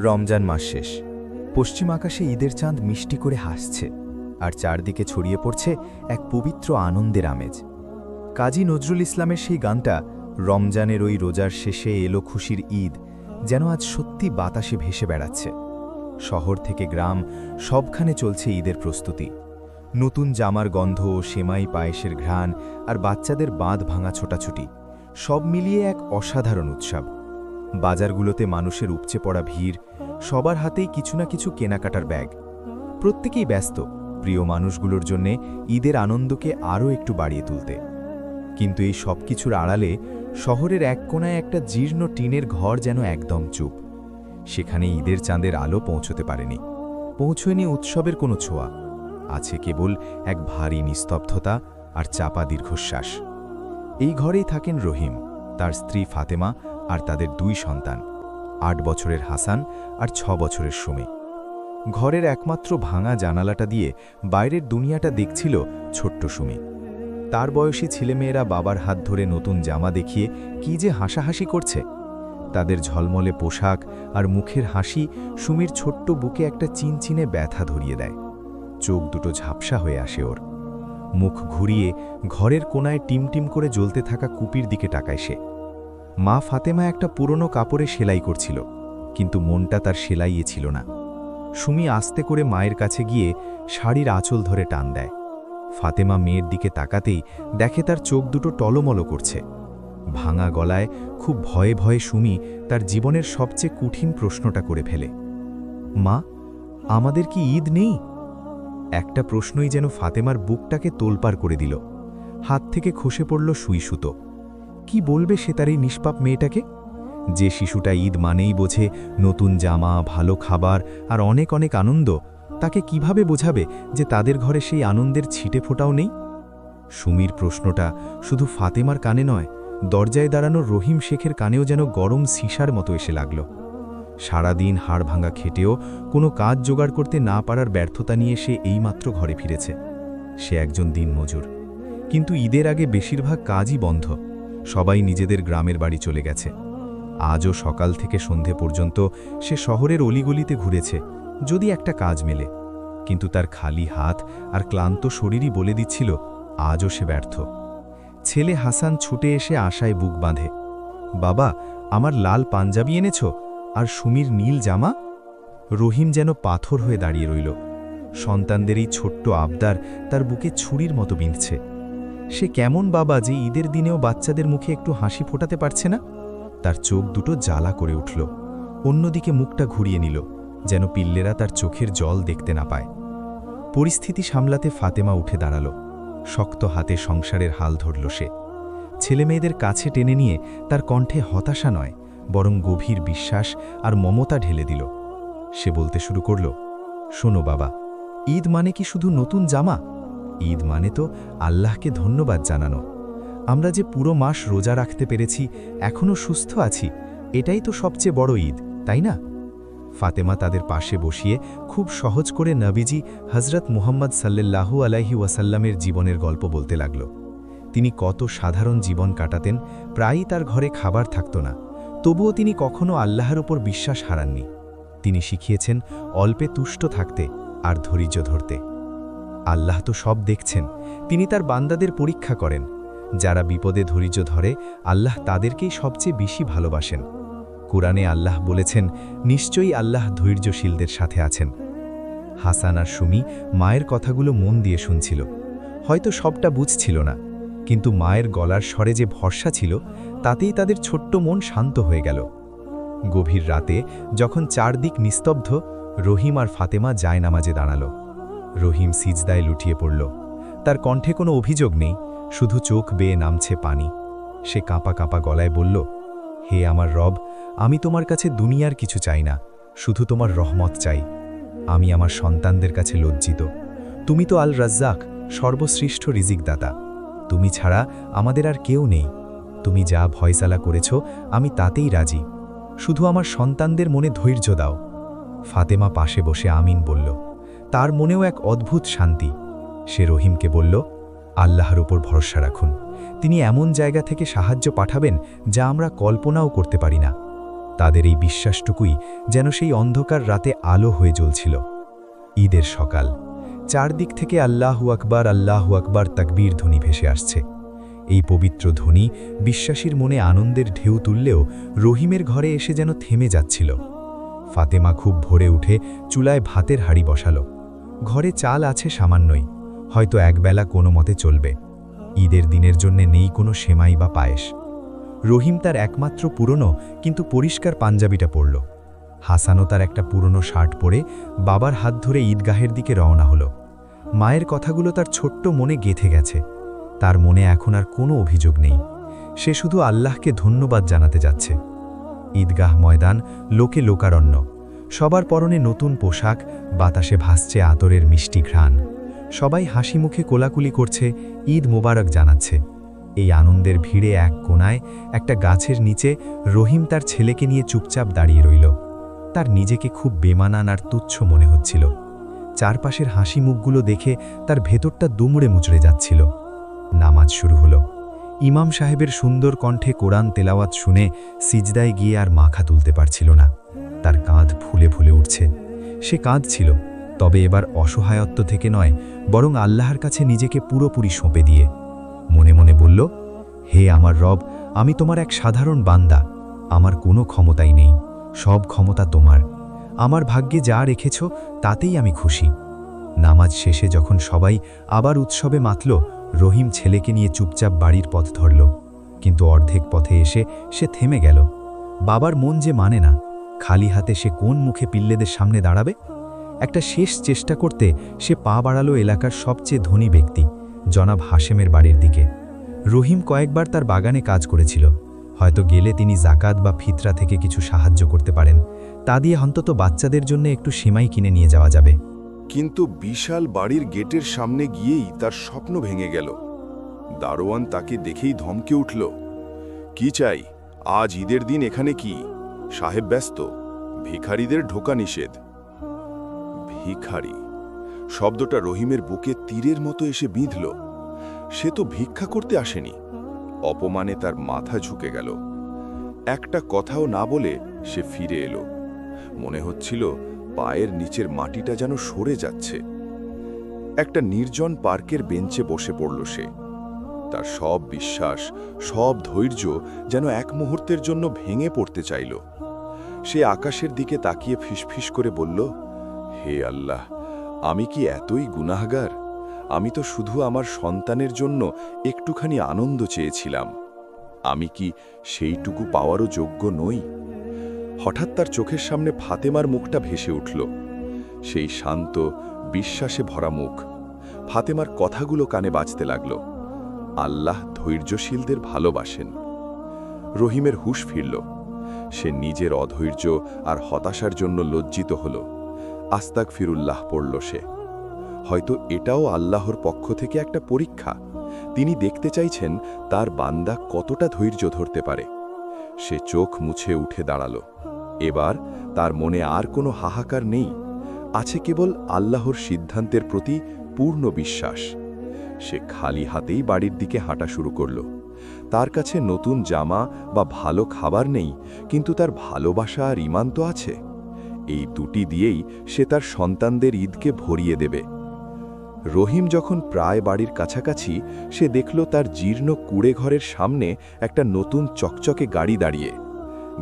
রমজান মাস শেষ। পশ্চিম আকাশে ঈদের চাঁদ মিষ্টি করে হাসছে, আর চারদিকে ছড়িয়ে পড়ছে এক পবিত্র আনন্দের আমেজ। কাজী নজরুল ইসলামের সেই গানটা, রমজানের ওই রোজার শেষে এলো খুশির ঈদ, যেন আজ সত্যি বাতাসে ভেসে বেড়াচ্ছে। শহর থেকে গ্রাম সবখানে চলছে ঈদের প্রস্তুতি। নতুন জামার গন্ধ, সেমাই পায়েসের ঘ্রাণ আর বাচ্চাদের বাঁধ ভাঙা ছোটাছুটি, সব মিলিয়ে এক অসাধারণ উৎসব। বাজারগুলোতে মানুষের উপচে পড়া ভিড়, সবার হাতেই কিছু না কিছু কেনাকাটার ব্যাগ। প্রত্যেকেই ব্যস্ত প্রিয় মানুষগুলোর জন্যে ঈদের আনন্দকে আরও একটু বাড়িয়ে তুলতে। কিন্তু এই সব কিছুর আড়ালে শহরের এক কোণায় একটা জীর্ণ টিনের ঘর যেন একদম চুপ। সেখানে ঈদের চাঁদের আলো পৌঁছতে পারেনি, পৌঁছয়নি উৎসবের কোনো ছোঁয়া। আছে কেবল এক ভারী নিস্তব্ধতা আর চাপা দীর্ঘশ্বাস। এই ঘরেই থাকেন রহিম, তার স্ত্রী ফাতেমা আর তাদের 2 সন্তান, 8 বছরের হাসান আর 6 বছরের সুমি। ঘরের একমাত্র ভাঙা জানালাটা দিয়ে বাইরের দুনিয়াটা দেখছিল ছোট্ট সুমি। তার বয়সী ছেলেমেয়েরা বাবার হাত ধরে নতুন জামা দেখিয়ে কি যে হাসাহাসি করছে। তাদের ঝলমলে পোশাক আর মুখের হাসি সুমির ছোট্ট বুকে একটা চিনচিনে ব্যথা ধরিয়ে দেয়। চোখ দুটো ঝাপসা হয়ে আসে ওর। মুখ ঘুরিয়ে ঘরের কোণায় টিমটিম করে জ্বলতে থাকা কুপির দিকে তাকায় সে। মা ফাতেমা একটা পুরনো কাপড়ে সেলাই করছিল, কিন্তু মনটা তার সেলাইয়ে ছিল না। সুমি আস্তে করে মায়ের কাছে গিয়ে শাড়ির আঁচল ধরে টান দেয়। ফাতেমা মেয়ের দিকে তাকাতেই দেখে তার চোখ দুটো টলমলো করছে। ভাঙা গলায় খুব ভয়ে ভয়ে সুমি তার জীবনের সবচেয়ে কঠিন প্রশ্নটা করে ফেলে, মা, আমাদের কি ঈদ নেই? একটা প্রশ্নই যেন ফাতেমার বুকটাকে তোলপাড় করে দিল। হাত থেকে খসে পড়ল সুই সুতো। কি বলবে সে তার এই নিষ্পাপ মেয়েটাকে? যে শিশুটা ঈদ মানেই বোঝে নতুন জামা, ভালো খাবার আর অনেক অনেক আনন্দ, তাকে কিভাবে বোঝাবে যে তাদের ঘরে সেই আনন্দের ছিটে ফোঁটাও নেই? সুমির প্রশ্নটা শুধু ফাতেমার কানে নয়, দরজায় দাঁড়ানো রহিম শেখের কানেও যেন গরম সিসার মতো এসে লাগল। সারাদিন হাড় ভাঙা খেটেও কোনো কাজ জোগাড় করতে না পারার ব্যর্থতা নিয়ে সে এইমাত্র ঘরে ফিরেছে। সে একজন দিনমজুর, কিন্তু ঈদের আগে বেশিরভাগ কাজই বন্ধ। সবাই নিজেদের গ্রামের বাড়ি চলে গেছে। আজও সকাল থেকে সন্ধে পর্যন্ত সে শহরের অলিগলিতে ঘুরেছে, যদি একটা কাজ মেলে। কিন্তু তার খালি হাত আর ক্লান্ত শরীরই বলে দিচ্ছিল আজও সে ব্যর্থ। ছেলে হাসান ছুটে এসে আশায় বুক বাঁধে, বাবা, আমার লাল পাঞ্জাবি এনেছ আর সুমির নীল জামা? রহিম যেন পাথর হয়ে দাঁড়িয়ে রইল। সন্তানদের এই ছোট্ট আবদার তার বুকে ছুরির মতো বিঁধছে। সে কেমন বাবা যে ঈদের দিনেও বাচ্চাদের মুখে একটু হাসি ফোটাতে পারছে না? তার চোখ দুটো জ্বালা করে উঠল। অন্যদিকে মুখটা ঘুরিয়ে নিল, যেন পিল্লেরা তার চোখের জল দেখতে না পায়। পরিস্থিতি সামলাতে ফাতেমা উঠে দাঁড়াল। শক্ত হাতে সংসারের হাল ধরল সে। ছেলেমেয়েদের কাছে টেনে নিয়ে তার কণ্ঠে হতাশা নয়, বরং গভীর বিশ্বাস আর মমতা ঢেলে দিল। সে বলতে শুরু করল, শোনো বাবা, ঈদ মানে কি শুধু নতুন জামা? ঈদ মানে তো আল্লাহকে ধন্যবাদ জানানো। আমরা যে পুরো মাস রোজা রাখতে পেরেছি, এখনও সুস্থ আছি, এটাই তো সবচেয়ে বড় ঈদ, তাই না? ফাতেমা তাদের পাশে বসিয়ে খুব সহজ করে নবীজি হজরত মুহাম্মদ সাল্লাল্লাহু আলাইহি ওয়াসাল্লামের জীবনের গল্প বলতে লাগল। তিনি কত সাধারণ জীবন কাটাতেন, প্রায়ই তার ঘরে খাবার থাকত না, তবুও তিনি কখনো আল্লাহর ওপর বিশ্বাস হারাননি। তিনি শিখিয়েছেন অল্পে তুষ্ট থাকতে আর ধৈর্য ধরতে। আল্লাহ তো সব দেখছেন, তিনি তার বান্দাদের পরীক্ষা করেন। যারা বিপদে ধৈর্য ধরে, আল্লাহ তাদেরকেই সবচেয়ে বেশি ভালোবাসেন। কুরআনে আল্লাহ বলেছেন, নিশ্চয়ই আল্লাহ ধৈর্যশীলদের সাথে আছেন। হাসান আর সুমি মায়ের কথাগুলো মন দিয়ে শুনছিল। হয়তো সবটা বুঝছিল না, কিন্তু মায়ের গলার স্বরে যে ভরসা ছিল, তাতেই তাদের ছোট্ট মন শান্ত হয়ে গেল। গভীর রাতে যখন চারদিক নিস্তব্ধ, রহিম আর ফাতেমা জায়নামাজে দাঁড়াল। রহিম সিজদায় লুটিয়ে পড়ল। তার কণ্ঠে কোনো অভিযোগ নেই, শুধু চোখ বেয়ে নামছে পানি। সে কাঁপা কাঁপা গলায় বলল, হে আমার রব, আমি তোমার কাছে দুনিয়ার কিছু চাই না, শুধু তোমার রহমত চাই। আমি আমার সন্তানদের কাছে লজ্জিত। তুমি তো আল রাজ্জাক, সর্বশ্রেষ্ঠ রিজিকদাতা। তুমি ছাড়া আমাদের আর কেউ নেই। তুমি যা ফয়সালা করেছ, আমি তাতেই রাজি। শুধু আমার সন্তানদের মনে ধৈর্য দাও। ফাতেমা পাশে বসে আমিন বলল। তার মনেও এক অদ্ভুত শান্তি। সে রহিমকে বলল, আল্লাহর উপর ভরসা রাখুন, তিনি এমন জায়গা থেকে সাহায্য পাঠাবেন যা আমরা কল্পনাও করতে পারি না। তাদের এই বিশ্বাসটুকুই যেন সেই অন্ধকার রাতে আলো হয়ে জ্বলছিল। ঈদের সকাল, চারদিক থেকে আল্লাহু আকবার তাকবীর ধ্বনি ভেসে আসছে। এই পবিত্র ধ্বনি বিশ্বাসীর মনে আনন্দের ঢেউ তুললেও রহিমের ঘরে এসে যেন থেমে যাচ্ছিল। ফাতেমা খুব ভোরে উঠে চুলায় ভাতের হাঁড়ি বসালো। ঘরে চাল আছে সামান্যই, হয়তো একবেলা কোনো মতে চলবে। ঈদের দিনের জন্যে নেই কোনো সেমাই বা পায়েস। রহিম তার একমাত্র পুরনো কিন্তু পরিষ্কার পাঞ্জাবিটা পরল। হাসানও তার একটা পুরনো শার্ট পরে বাবার হাত ধরে ঈদগাহের দিকে রওনা হলো। মায়ের কথাগুলো তার ছোট্ট মনে গেঁথে গেছে। তার মনে এখন আর কোনো অভিযোগ নেই। সে শুধু আল্লাহকে ধন্যবাদ জানাতে যাচ্ছে। ঈদগাহ ময়দান, লোকে লোকারণ্য। সবার পরনে নতুন পোশাক, বাতাসে ভাসছে আতরের মিষ্টি ঘ্রাণ। সবাই হাসি মুখে কোলাকুলি করছে, ঈদ মোবারক জানাচ্ছে। এই আনন্দের ভিড়ে এক কোণায় একটা গাছের নিচে রহিম তার ছেলেকে নিয়ে চুপচাপ দাঁড়িয়ে রইল। তার নিজেকে খুব বেমানান আর তুচ্ছ মনে হচ্ছিল। চারপাশের হাসি মুখগুলো দেখে তার ভেতরটা দুমড়ে মুচড়ে যাচ্ছিল। নামাজ শুরু হলো। ইমাম সাহেবের সুন্দর কণ্ঠে কোরআন তেলাওয়াত শুনে সিজদায় গিয়ে আর মাথা তুলতে পারছিল না। তার কাঁধ ফুলে ফুলে উঠছে। সে কাঁদছিল, তবে এবার অসহায়ত্ব থেকে নয়, বরং আল্লাহর কাছে নিজেকে পুরোপুরি সঁপে দিয়ে। মনে মনে বলল, হে আমার রব, আমি তোমার এক সাধারণ বান্দা। আমার কোনো ক্ষমতাই নেই, সব ক্ষমতা তোমার। আমার ভাগ্যে যা রেখেছ তাতেই আমি খুশি। নামাজ শেষে যখন সবাই আবার উৎসবে মাতল, রহিম ছেলেকে নিয়ে চুপচাপ বাড়ির পথ ধরল। কিন্তু অর্ধেক পথে এসে সে থেমে গেল। বাবার মন যে মানে না, খালি হাতে সে কোন মুখে পিল্লেদের সামনে দাঁড়াবে? একটা শেষ চেষ্টা করতে সে পা বাড়ালো এলাকার সবচেয়ে ধনী ব্যক্তি জনাব হাশেমের বাড়ির দিকে। রহিম কয়েকবার তার বাগানে কাজ করেছিল। হয়তো গেলে তিনি জাকাত বা ফিতরা থেকে কিছু সাহায্য করতে পারেন। তা দিয়ে অন্তত বাচ্চাদের জন্য একটু সেমাই কিনে নিয়ে যাওয়া যাবে। কিন্তু বিশাল বাড়ির গেটের সামনে গিয়েই তার স্বপ্ন ভেঙে গেল। দারোয়ান তাকে দেখেই ধমকে উঠল, কি চাই? আজ ঈদের দিন এখানে কি? সাহেব ব্যস্ত, ভিখারিদের ঢোকা নিষেধ। ভিখারি শব্দটা রহিমের বুকে তীরের মতো এসে বিঁধল। সে তো ভিক্ষা করতে আসেনি। অপমানে তার মাথা ঝুঁকে গেল। একটা কথাও না বলে সে ফিরে এলো। মনে হচ্ছিল পায়ের নিচের মাটিটা যেন সরে যাচ্ছে। একটা নির্জন পার্কের বেঞ্চে বসে পড়ল সে। তার সব বিশ্বাস, সব ধৈর্য যেন এক মুহূর্তের জন্য ভেঙে পড়তে চাইল। সে আকাশের দিকে তাকিয়ে ফিসফিস করে বলল, হে আল্লাহ, আমি কি এতই গুনাহগার? আমি তো শুধু আমার সন্তানের জন্য একটুখানি আনন্দ চেয়েছিলাম। আমি কি সেইটুকু পাওয়ারও যোগ্য নই? হঠাৎ তার চোখের সামনে ফাতেমার মুখটা ভেসে উঠল। সেই শান্ত, বিশ্বাসে ভরা মুখ। ফাতেমার কথাগুলো কানে বাজতে লাগল, আল্লাহ ধৈর্যশীলদের ভালোবাসেন। রহিমের হুঁশ ফিরল। সে নিজের অধৈর্য আর হতাশার জন্য লজ্জিত হল। আস্তাগফিরুল্লাহ পড়ল সে। হয়তো এটাও আল্লাহর পক্ষ থেকে একটা পরীক্ষা। তিনি দেখতে চাইছেন তার বান্দা কতটা ধৈর্য ধরতে পারে। সে চোখ মুছে উঠে দাঁড়াল। এবার তার মনে আর কোনো হাহাকার নেই, আছে কেবল আল্লাহর সিদ্ধান্তের প্রতি পূর্ণ বিশ্বাস। সে খালি হাতেই বাড়ির দিকে হাঁটা শুরু করল। তার কাছে নতুন জামা বা ভালো খাবার নেই, কিন্তু তার ভালোবাসা আর ঈমান তো আছে। এই দুটি দিয়েই সে তার সন্তানদের ঈদকে ভরিয়ে দেবে। রহিম যখন প্রায় বাড়ির কাছাকাছি, সে দেখল তার জীর্ণ কুড়ে ঘরের সামনে একটা নতুন চকচকে গাড়ি দাঁড়িয়ে।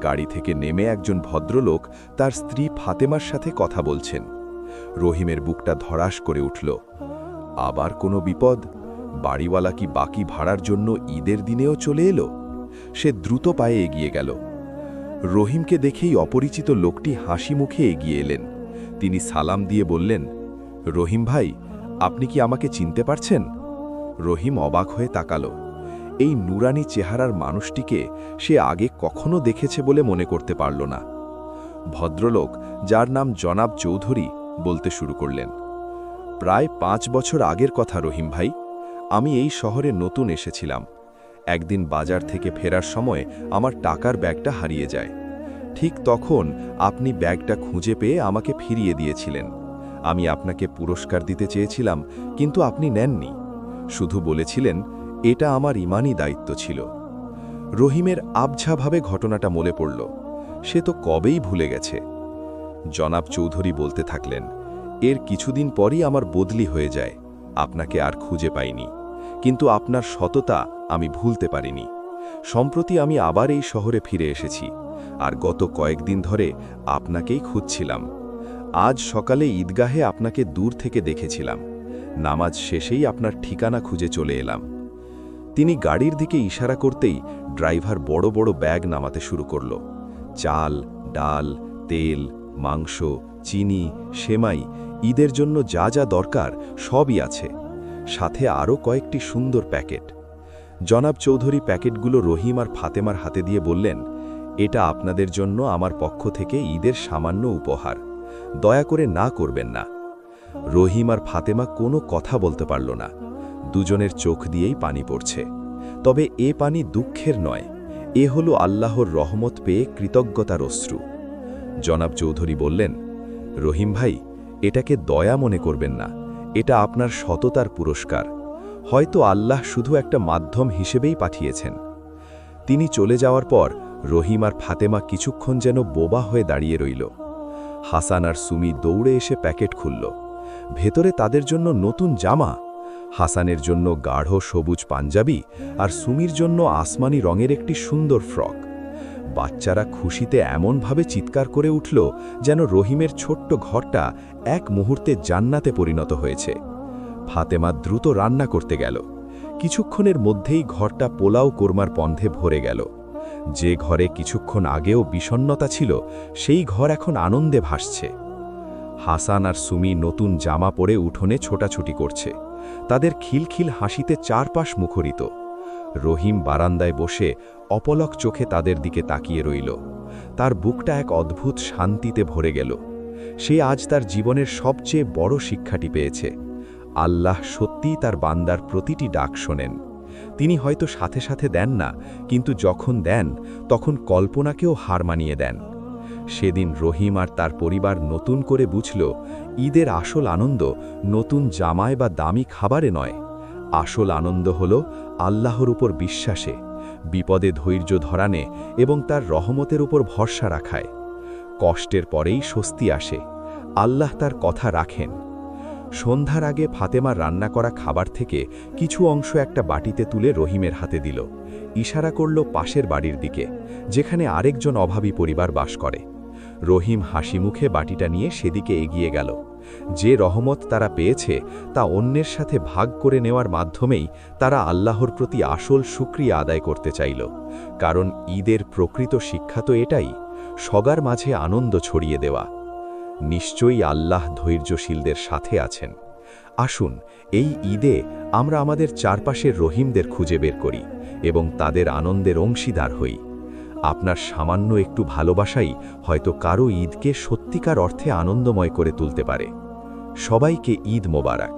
গাড়ি থেকে নেমে একজন ভদ্রলোক তার স্ত্রী ফাতেমার সাথে কথা বলছেন। রহিমের বুকটা ধড়াস করে উঠল। আবার কোনো বিপদ? বাড়িওয়ালা কি বাকি ভাড়ার জন্য ঈদের দিনেও চলে এলো? সে দ্রুত পায়ে এগিয়ে গেল। রহিমকে দেখেই অপরিচিত লোকটি হাসি মুখে এগিয়ে এলেন। তিনি সালাম দিয়ে বললেন, রহিম ভাই, আপনি কি আমাকে চিনতে পারছেন? রহিম অবাক হয়ে তাকালো। এই নুরানি চেহারার মানুষটিকে সে আগে কখনো দেখেছে বলে মনে করতে পারল না। ভদ্রলোক, যার নাম জনাব চৌধুরী, বলতে শুরু করলেন, প্রায় 5 বছর আগের কথা রহিম ভাই। আমি এই শহরে নতুন এসেছিলাম। একদিন বাজার থেকে ফেরার সময় আমার টাকার ব্যাগটা হারিয়ে যায়। ঠিক তখন আপনি ব্যাগটা খুঁজে পেয়ে আমাকে ফিরিয়ে দিয়েছিলেন। আমি আপনাকে পুরস্কার দিতে চেয়েছিলাম, কিন্তু আপনি নেননি। শুধু বলেছিলেন এটা আমার ঈমানি দায়িত্ব ছিল। রহিমের আবঝাভাবে ঘটনাটা মনে পড়ল। সে তো কবেই ভুলে গেছে। জনাব চৌধুরী বলতে থাকলেন, এর কিছুদিন পরই আমার বদলি হয়ে যায়। আপনাকে আর খুঁজে পাইনি, কিন্তু আপনার সততা আমি ভুলতে পারিনি। সম্প্রতি আমি আবার এই শহরে ফিরে এসেছি, আর গত কয়েকদিন ধরে আপনাকেই খুঁজছিলাম। আজ সকালে ঈদগাহে আপনাকে দূর থেকে দেখেছিলাম। নামাজ শেষেই আপনার ঠিকানা খুঁজে চলে এলাম। তিনি গাড়ির দিকে ইশারা করতেই ড্রাইভার বড় বড় ব্যাগ নামাতে শুরু করল। চাল, ডাল, তেল, মাংস, চিনি, সেমাই, ঈদের জন্য যা যা দরকার সবই আছে, সাথে আরও কয়েকটি সুন্দর প্যাকেট। জনাব চৌধুরী প্যাকেটগুলো রহিম আর ফাতেমার হাতে দিয়ে বললেন, এটা আপনাদের জন্য আমার পক্ষ থেকে ঈদের সামান্য উপহার, দয়া করে না করবেন না। রহিম আর ফাতেমা কোনো কথা বলতে পারল না। দুজনের চোখ দিয়েই পানি পড়ছে। তবে এ পানি দুঃখের নয়, এ হলো আল্লাহর রহমত পেয়ে কৃতজ্ঞতার অশ্রু। জনাব চৌধুরী বললেন, রহিম ভাই, এটাকে দয়া মনে করবেন না, এটা আপনার সততার পুরস্কার। হয়তো আল্লাহ শুধু একটা মাধ্যম হিসেবেই পাঠিয়েছেন। তিনি চলে যাওয়ার পর রহিম আর ফাতেমা কিছুক্ষণ যেন বোবা হয়ে দাঁড়িয়ে রইল। হাসান আর সুমি দৌড়ে এসে প্যাকেট খুলল। ভেতরে তাদের জন্য নতুন জামা, হাসানের জন্য গাঢ় সবুজ পাঞ্জাবি আর সুমির জন্য আসমানি রঙের একটি সুন্দর ফ্রক। বাচ্চারা খুশিতে এমনভাবে চিৎকার করে উঠল যেন রহিমের ছোট্ট ঘরটা এক মুহূর্তে জান্নাতে পরিণত হয়েছে। ফাতেমা দ্রুত রান্না করতে গেল। কিছুক্ষণের মধ্যেই ঘরটা পোলাও কোরমার পন্ধে ভরে গেল। যে ঘরে কিছুক্ষণ আগেও বিষণ্ণতা ছিল, সেই ঘর এখন আনন্দে ভাসছে। হাসান আর সুমি নতুন জামা পরে উঠোনে ছোটাছুটি করছে। তাদের খিলখিল হাসিতে চারপাশ মুখরিত। রহিম বারান্দায় বসে অপলক চোখে তাদের দিকে তাকিয়ে রইল। তার বুকটা এক অদ্ভুত শান্তিতে ভরে গেল। সে আজ তার জীবনের সবচেয়ে বড় শিক্ষাটি পেয়েছে। আল্লাহ সত্যিই তার বান্দার প্রতিটি ডাক শোনেন। তিনি হয়তো সাথে সাথে দেন না, কিন্তু যখন দেন তখন কল্পনাকেও হার মানিয়ে দেন। সেদিন রহিম আর তার পরিবার নতুন করে বুঝল, ঈদের আসল আনন্দ নতুন জামায় বা দামি খাবারে নয়। আসল আনন্দ হল আল্লাহর উপর বিশ্বাসে, বিপদে ধৈর্য ধরানে এবং তার রহমতের উপর ভরসা রাখায়। কষ্টের পরেই স্বস্তি আসে। আল্লাহ তার কথা রাখেন। সন্ধ্যার আগে ফাতেমার রান্না করা খাবার থেকে কিছু অংশ একটা বাটিতে তুলে রহিমের হাতে দিল। ইশারা করল পাশের বাড়ির দিকে, যেখানে আরেকজন অভাবী পরিবার বাস করে। রহিম হাসি মুখে বাটিটা নিয়ে সেদিকে এগিয়ে গেল। যে রহমত তারা পেয়েছে তা অন্যের সাথে ভাগ করে নেওয়ার মাধ্যমেই তারা আল্লাহর প্রতি আসল শুকরিয়া আদায় করতে চাইল। কারণ ঈদের প্রকৃত শিক্ষা তো এটাই, সবার মাঝে আনন্দ ছড়িয়ে দেওয়া। নিশ্চয়ই আল্লাহ ধৈর্যশীলদের সাথে আছেন। আসুন এই ঈদে আমরা আমাদের চারপাশের রহিমদের খুঁজে বের করি এবং তাদের আনন্দের অংশীদার হই। আপনার সামান্য একটু ভালোবাসাই হয়তো কারো ঈদকে সত্যিকার অর্থে আনন্দময় করে তুলতে পারে। সবাইকে ঈদ মোবারক।